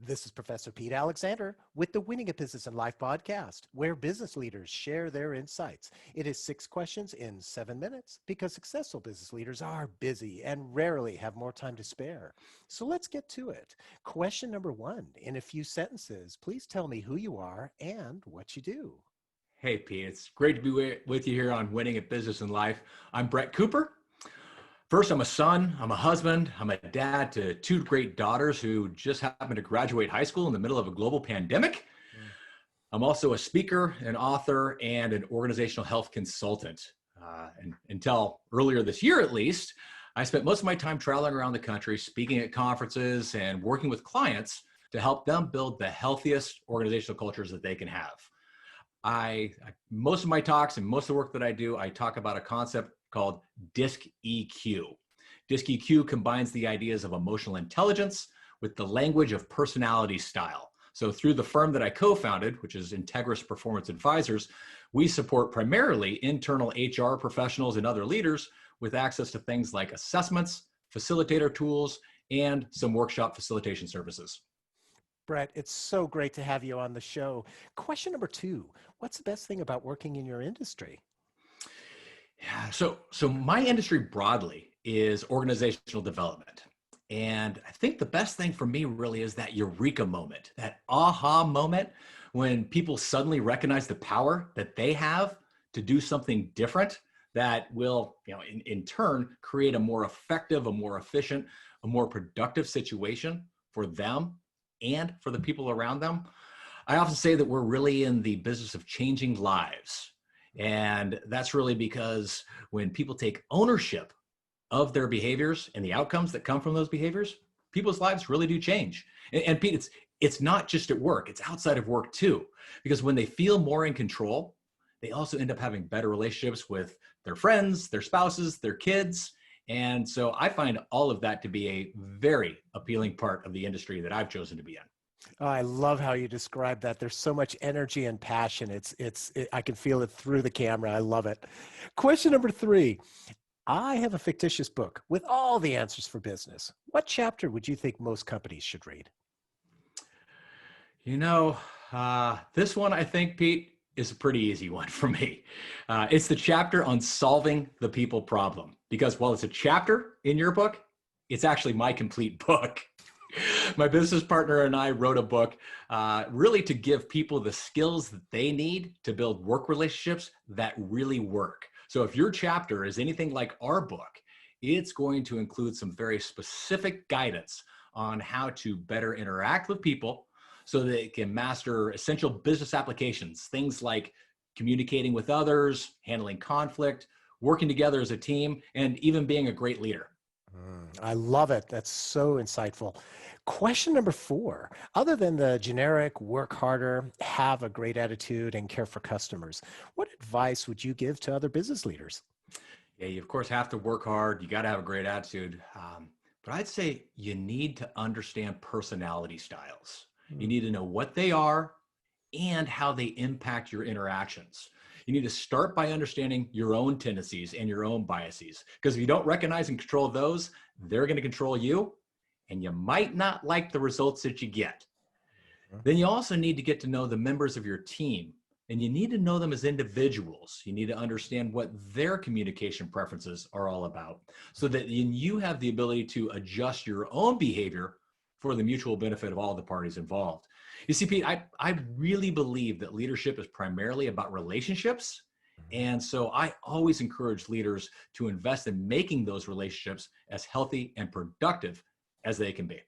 This is Professor Pete Alexander with the Winning a Business and Life podcast, where business leaders share their insights. It is 6 questions in 7 minutes because successful business leaders are busy and rarely have more time to spare. So let's get to it. Question number one, in a few sentences, please tell me who you are and what you do. Hey, Pete, it's great to be with you here on Winning at Business and Life. I'm Brett Cooper. First, I'm a son, I'm a husband, I'm a dad to two great daughters who just happened to graduate high school in the middle of a global pandemic. I'm also a speaker, an author, and an organizational health consultant. And until earlier this year, at least, I spent most of my time traveling around the country, speaking at conferences and working with clients to help them build the healthiest organizational cultures that they can have. Most of my talks and most of the work that I do, I talk about a concept called DISC EQ. DISC EQ combines the ideas of emotional intelligence with the language of personality style. So through the firm that I co-founded, which is Integris Performance Advisors, we support primarily internal HR professionals and other leaders with access to things like assessments, facilitator tools, and some workshop facilitation services. Brett, it's so great to have you on the show. Question number two, what's the best thing about working in your industry? Yeah, so my industry broadly is organizational development. And I think the best thing for me really is that eureka moment, that aha moment when people suddenly recognize the power that they have to do something different that will, in turn, create a more effective, a more efficient, a more productive situation for them and for the people around them. I often say that we're really in the business of changing lives. And that's really because when people take ownership of their behaviors and the outcomes that come from those behaviors, people's lives really do change. And Pete, it's not just at work, it's outside of work too. Because when they feel more in control, they also end up having better relationships with their friends, their spouses, their kids. And so I find all of that to be a very appealing part of the industry that I've chosen to be in. Oh, I love how you describe that. There's so much energy and passion. I can feel it through the camera. I love it. Question number three. I have a fictitious book with all the answers for business. What chapter would you think most companies should read? This one, I think, Pete, is a pretty easy one for me. It's the chapter on solving the people problem. Because while it's a chapter in your book, it's actually my complete book. My business partner and I wrote a book really to give people the skills that they need to build work relationships that really work. So if your chapter is anything like our book, it's going to include some very specific guidance on how to better interact with people so that they can master essential business applications, things like communicating with others, handling conflict, working together as a team, and even being a great leader. I love it. That's so insightful. Question number four, other than the generic work harder, have a great attitude, and care for customers, what advice would you give to other business leaders? Yeah, you of course have to work hard. You got to have a great attitude. But I'd say you need to understand personality styles. You need to know what they are and how they impact your interactions. You need to start by understanding your own tendencies and your own biases. Because if you don't recognize and control those, they're going to control you, and you might not like the results that you get. Then you also need to get to know the members of your team, and you need to know them as individuals. You need to understand what their communication preferences are all about so that you have the ability to adjust your own behavior for the mutual benefit of all the parties involved. You see, Pete, I really believe that leadership is primarily about relationships. And so I always encourage leaders to invest in making those relationships as healthy and productive as they can be.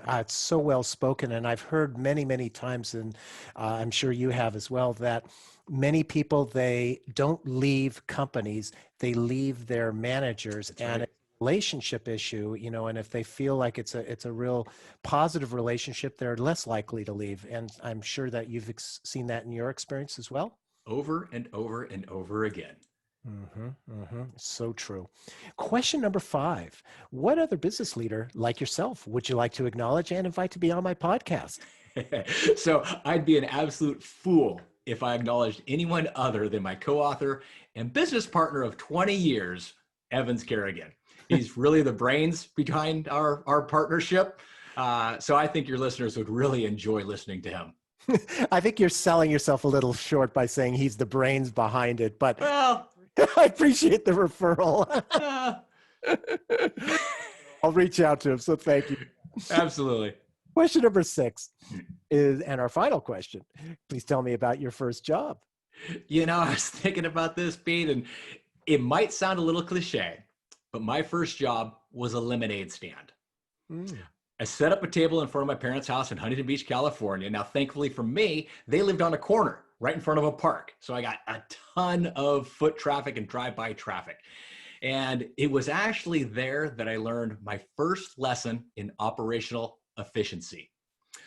It's so well spoken. And I've heard many, many times, and I'm sure you have as well, that many people, they don't leave companies, they leave their managers. That's And right. it's a relationship issue, and if they feel like it's a real positive relationship, they're less likely to leave. And I'm sure that you've seen that in your experience as well. Over and over and over again. So true. Question number five. What other business leader like yourself would you like to acknowledge and invite to be on my podcast? So I'd be an absolute fool if I acknowledged anyone other than my co-author and business partner of 20 years, Evans Kerrigan. He's really the brains behind our partnership. So I think your listeners would really enjoy listening to him. I think you're selling yourself a little short by saying he's the brains behind it, but Well, I appreciate the referral. uh, I'll reach out to him. So thank you. absolutely. Question number 6 is, and our final question, please tell me about your first job. I was thinking about this, Pete, and it might sound a little cliche, but my first job was a lemonade stand. Mm. I set up a table in front of my parents' house in Huntington Beach, California. Now, thankfully for me, they lived on a corner right in front of a park. So I got a ton of foot traffic and drive-by traffic. And it was actually there that I learned my first lesson in operational efficiency.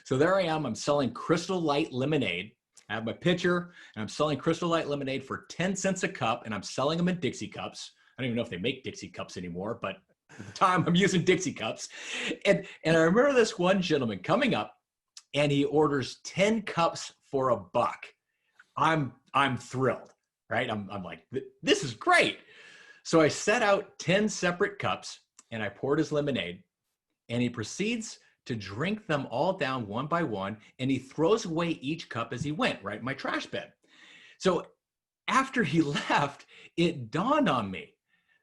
So there I am, I'm selling Crystal Light lemonade. I have my pitcher and I'm selling Crystal Light lemonade for 10 cents a cup, and I'm selling them in Dixie cups. I don't even know if they make Dixie cups anymore, but at the time I'm using Dixie cups. And I remember this one gentleman coming up and he orders 10 cups for $1. I'm thrilled, right? I'm like, this is great. So I set out 10 separate cups and I poured his lemonade, and he proceeds to drink them all down one by one, and he throws away each cup as he went, right in my trash bin. So after he left, it dawned on me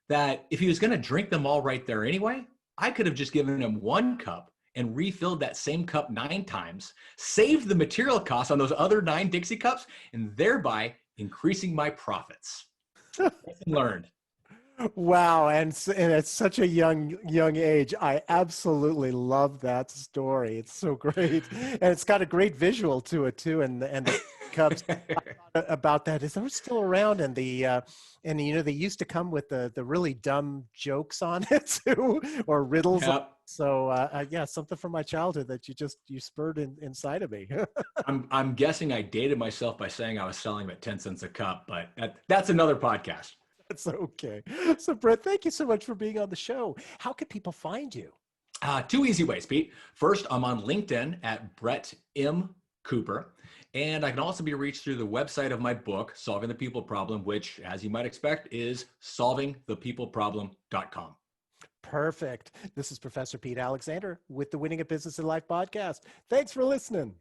that if he was going to drink them all right there anyway, I could have just given him 1 cup and refilled that same cup 9 times, saved the material costs on those other 9 Dixie cups, and thereby increasing my profits. Lesson learned. Wow, and at such a young age, I absolutely love that story. It's so great, and it's got a great visual to it too. And the cups about that is they're still around, and and they used to come with the really dumb jokes on it too, or riddles. Yep. So yeah, something from my childhood that you spurred inside of me. I'm guessing I dated myself by saying I was selling them at 10 cents a cup, but that's another podcast. That's okay. So Brett, thank you so much for being on the show. How can people find you? 2 easy ways, Pete. First, I'm on LinkedIn at Brett M. Cooper. And I can also be reached through the website of my book, Solving the People Problem, which, as you might expect, is solvingthepeopleproblem.com. Perfect. This is Professor Pete Alexander with the Winning a Business in Life podcast. Thanks for listening.